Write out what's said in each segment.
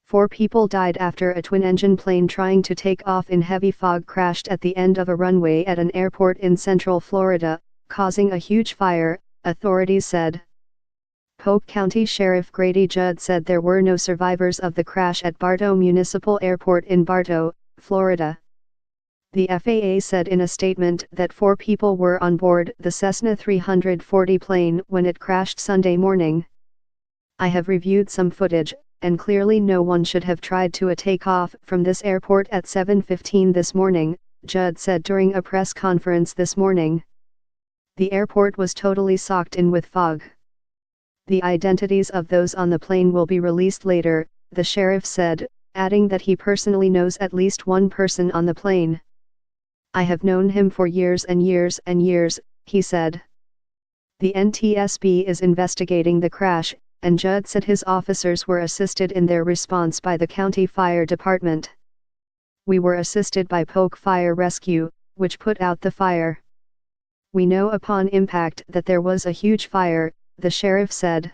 4 people died after a twin-engine plane trying to take off in heavy fog crashed at the end of a runway at an airport in central Florida, causing a huge fire, authorities said. Polk County Sheriff Grady Judd said there were no survivors of the crash at Bartow Municipal Airport in Bartow, Florida. The FAA said in a statement that 4 people were on board the Cessna 340 plane when it crashed Sunday morning. I have reviewed some footage, and clearly no one should have tried to take off from this airport at 7:15 this morning, Judd said during a press conference this morning. The airport was totally soaked in with fog. The identities of those on the plane will be released later, the sheriff said, adding that he personally knows at least one person on the plane. I have known him for years and years and years, he said. The NTSB is investigating the crash, and Judd said his officers were assisted in their response by the county fire department. We were assisted by Polk Fire Rescue, which put out the fire. We know upon impact that there was a huge fire, the sheriff said.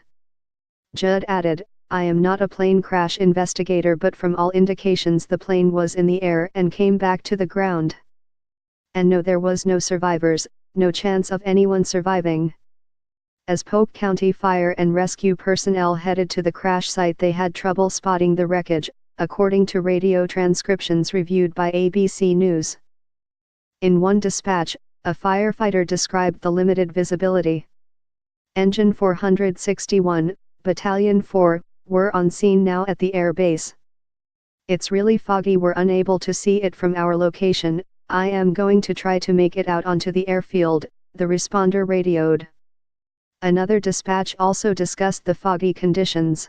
Judd added, I am not a plane crash investigator, but from all indications the plane was in the air and came back to the ground. And no, there was no survivors, no chance of anyone surviving. As Polk County Fire and Rescue personnel headed to the crash site, they had trouble spotting the wreckage, according to radio transcriptions reviewed by ABC News. In one dispatch, a firefighter described the limited visibility. Engine 461, Battalion 4, were on scene now at the air base. It's really foggy, we're unable to see it from our location. I am going to try to make it out onto the airfield, the responder radioed. Another dispatch also discussed the foggy conditions.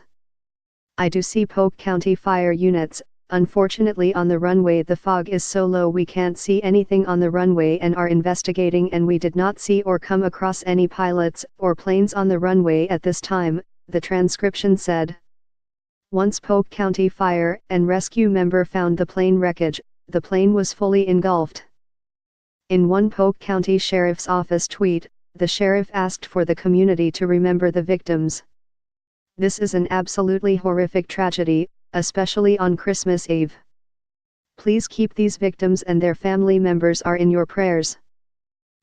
I do see Polk County fire units. Unfortunately on the runway the fog is so low we can't see anything on the runway and are investigating, and we did not see or come across any pilots or planes on the runway at this time, the transcription said. Once Polk County Fire and Rescue member found the plane wreckage, the plane was fully engulfed. In one Polk County Sheriff's Office tweet, the sheriff asked for the community to remember the victims. This is an absolutely horrific tragedy, especially on Christmas Eve. Please keep these victims and their family members are in your prayers.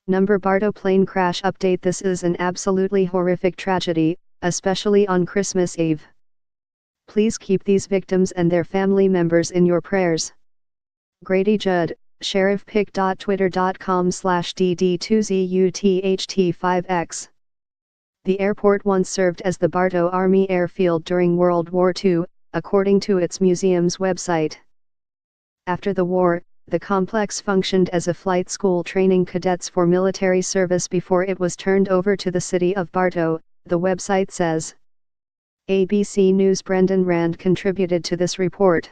Number Bartow plane crash update. This is an absolutely horrific tragedy, especially on Christmas Eve. Please keep these victims and their family members in your prayers. Grady Judd, sheriffpic.twitter.com/dd2zutht5x. The airport once served as the Bartow Army Airfield during World War II, according to its museum's website. After the war, the complex functioned as a flight school training cadets for military service before it was turned over to the city of Bartow, the website says. ABC News' Brendan Rand contributed to this report.